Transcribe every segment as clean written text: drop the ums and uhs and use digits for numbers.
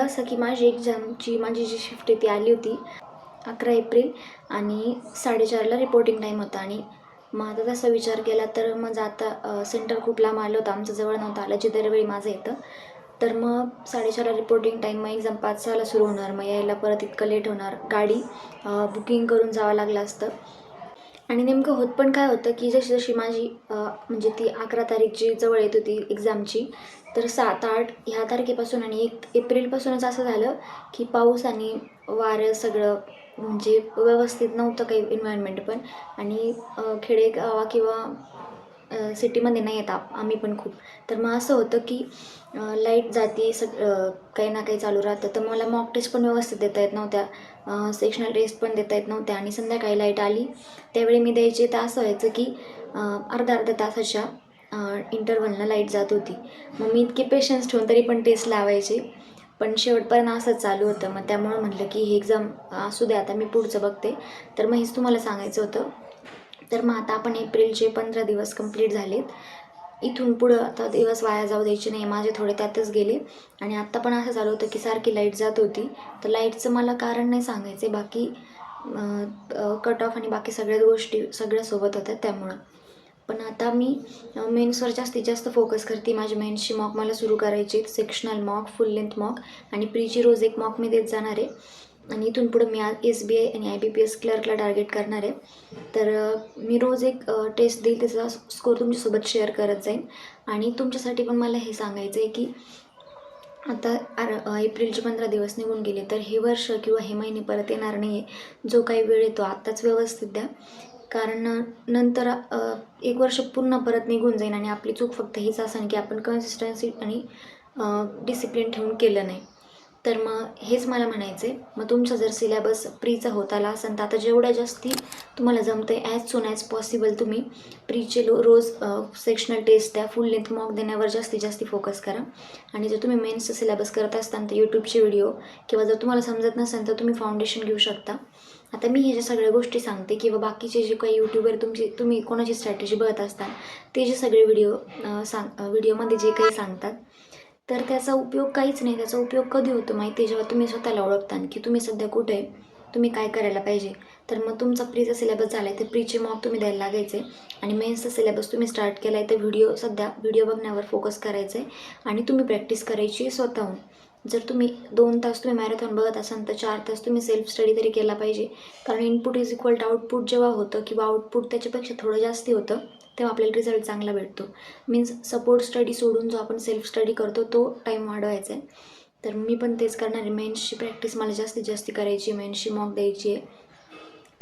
झालं असं की माझी जी शिफ्ट आहे ती आली होती 11 एप्रिल आणि 4:30ला रिपोर्टिंग टाईम होता. आणि मग आता तसा विचार केला तर मग आता सेंटर खूप लांब आलं होतं, आमचं जवळ नव्हतं आलं जे दरवेळी माझं येतं. तर मग 4:30ला रिपोर्टिंग टाईम, मग एक्झाम 5:00ला सुरू होणार, मग यायला परत इतकं लेट होणार, गाडी बुकिंग करून जावं लागलं असतं. आणि नेमकं होत पण काय होतं की जशी जशी माझी म्हणजे ती 11 तारीख जी जवळ येत होती एक्झामची, तर 7-8 ह्या तारखेपासून आणि 1 एप्रिलपासूनच असं झालं की पाऊस आणि वारं सगळं म्हणजे व्यवस्थित नव्हतं काही एन्व्हायरमेंट पण. आणि खेडेगावा किंवा सिटीमध्ये नाही येत आम्ही पण खूप. तर मग असं होतं की लाईट जाते, काही ना काही चालू राहतं. तर मला मॉक टेस्ट पण व्यवस्थित देता येत नव्हत्या, सेक्शनल टेस्ट पण देता येत नव्हत्या. आणि संध्याकाळी लाईट आली त्यावेळी मी द्यायचे तर असं व्हायचं की अर्धा तासाच्या इंटरव्हलला लाईट जात होती. मग मी इतके पेशन्स ठेवून तरी पण टेस्ट लावायचे, पण शेवटपर्यंत असंच चालू होतं. मग त्यामुळं म्हटलं की ही एक्झाम असू दे, आता मी पुढचं बघते. तर मग हेच तुम्हाला सांगायचं होतं. तर मग आता आपण एप्रिलचे 15 दिवस कंप्लीट झालेत. इथून पुढं आता दिवस वाया जाऊ द्यायचे नाही, माझे थोडे त्यातच गेले. आणि आत्ता पण असं झालं होतं की सारखी लाईट जात होती. तर लाईटचं मला कारण नाही सांगायचे, बाकी कट ऑफ आणि बाकी सगळ्याच गोष्टी सगळ्यासोबत होत्या त्यामुळं. पण आता मी मेन्सवर जास्तीत जास्त फोकस करते. माझी मेन्सची मॉक मला सुरू करायची, सेक्शनल मॉक, फुल लेंथ मॉक आणि प्रीची रोज एक मॉक मी देत जाणार आहे. आणि इथून पुढं मी SBI आणि IBPS क्लर्कला टार्गेट करणार आहे. तर मी रोज एक टेस्ट देईल, त्याचा स्कोर तुमच्यासोबत शेअर करत जाईन. आणि तुमच्यासाठी पण मला हे सांगायचं आहे की आता एप्रिलचे 15 दिवस निघून गेले, तर हे वर्ष किंवा हे महिने परत येणार नाही आहे. जो काही वेळ येतो आत्ताच व्यवस्थित द्या, कारण नंतर 1 वर्ष पूर्ण परत निघून जाईल आणि आपली चूक फक्त हीच असेल की आपण कन्सिस्टन्सी आणि डिसिप्लिन ठेवून केलं नाही. तर मग हेच मला म्हणायचं आहे. मग तुमचा जर सिलेबस प्रीचा होत आला असेल तर आता जेवढ्या जास्ती तुम्हाला जमतं आहे ॲज सून ॲज पॉसिबल तुम्ही प्रीचे रोज सेक्शनल टेस्ट द्या, फुल लेंथ मॉक देण्यावर जास्तीत जास्त फोकस करा. आणि जर तुम्ही मेन्सचं सिलेबस करत असताना तर यूट्यूबचे व्हिडिओ किंवा जर तुम्हाला समजत नसेल तर तुम्ही फाउंडेशन घेऊ शकता. आता मी ह्या ज्या सगळ्या गोष्टी सांगते किंवा बाकीचे जे काही यूट्यूबर तुम्ही कोणाची स्ट्रॅटेजी बघत असता ते जे सगळे व्हिडिओमध्ये जे काही सांगतात, तर त्याचा उपयोग काहीच नाही. त्याचा उपयोग कधी होतो माहिती आहे, जेव्हा तुम्ही स्वतःला ओळखता की तुम्ही सध्या कुठे आहे, तुम्ही काय करायला पाहिजे. तर मग तुमचा प्रीचा सिलेबस झाला आहे तर प्रीचे मॉक तुम्ही द्यायला लागायचे. आणि मेन्सचा सिलेबस तुम्ही स्टार्ट केला आहे तर व्हिडिओ बघण्यावर फोकस करायचं आहे आणि तुम्ही प्रॅक्टिस करायची स्वतःहून. जर तुम्ही 2 तास तुम्ही मॅरेथॉन बघत असाल तर 4 तास तुम्ही सेल्फ स्टडी तरी केला पाहिजे. कारण input is equal to output जेव्हा होतं किंवा आउटपुट त्याच्यापेक्षा थोडं जास्ती होतं तेव्हा आपल्याला रिझल्ट चांगला भेटतो. मीन्स सपोर्ट स्टडी सोडून जो आपण सेल्फ स्टडी करतो तो टाईम वाढवायचा आहे. तर मी पण तेच करणार आहे. मेन्सची प्रॅक्टिस मला जास्तीत जास्त करायची, मेन्सची मॉक द्यायची आहे.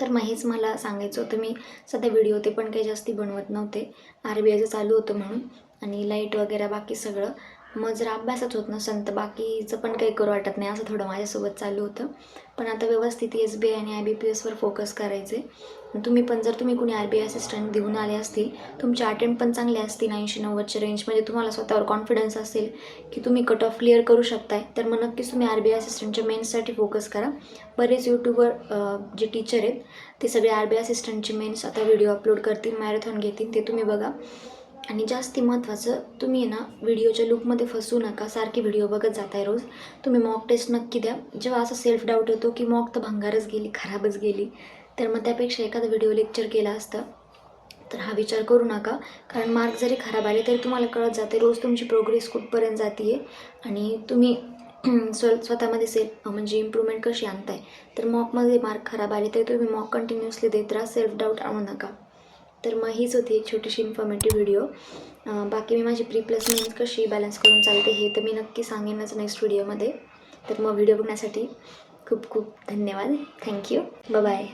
तर मग हेच मला सांगायचं होतं. मी सध्या व्हिडिओ ते पण काही जास्ती बनवत नव्हते, RBIचं चालू होतं म्हणून. आणि लाईट वगैरे बाकी सगळं. मग जर अभ्यासच होत नसेल तर बाकीचं पण काही करू वाटत नाही, असं थोडं माझ्यासोबत चालू होतं. पण आता व्यवस्थित SBI आणि IBPSवर फोकस करायचे. जर तुम्ही कुणी RBI असिस्टंट देऊन आले असतील, तुमचे अटेम्प्ट पण चांगले असतील 80-90च्या रेंजमध्ये, तुम्हाला स्वतःवर कॉन्फिडन्स असेल की तुम्ही कट ऑफ क्लिअर करू शकताय, तर मग नक्कीच तुम्ही RBI असिस्टंटच्या मेन्ससाठी फोकस करा. बरेच यूट्यूबवर जे टीचर आहेत ते सगळे RBI असिस्टंटचे मेन्स आता व्हिडिओ अपलोड करतील, मॅरेथॉन घेतील, ते तुम्ही बघा. आणि जास्ती महत्त्वाचं, तुम्ही ना व्हिडिओच्या लूपमध्ये फसू नका. सारखे व्हिडिओ बघत जाताय रोज. तुम्ही मॉक टेस्ट नक्की द्या. जेव्हा असं सेल्फ डाऊट येतो की मॉक तर भंगारच गेली, खराबच गेली, तर मग त्यापेक्षा एखादा व्हिडिओ लेक्चर केला असता, तर हा विचार करू नका. कारण मार्क जरी खराब आले तरी तुम्हाला कळत जाते रोज तुमची प्रोग्रेस कुठपर्यंत जाते आहे आणि तुम्ही स्वतःमध्ये म्हणजे इम्प्रूव्हमेंट कशी आणताय. तर मॉकमध्ये मार्क खराब आले तरी तुम्ही मॉक कंटिन्युअसली देत राहा, सेल्फ डाऊट आणू नका. तर मग हीच होती एक छोटीशी इन्फॉर्मेटिव्ह व्हिडिओ. बाकी मी माझी प्री प्लस मेन्स कशी बॅलन्स करून चालते हे तर मी नक्की सांगेनच नेक्स्ट व्हिडिओमध्ये. तर मग व्हिडिओ बघण्यासाठी खूप खूप धन्यवाद. थँक्यू. बाय.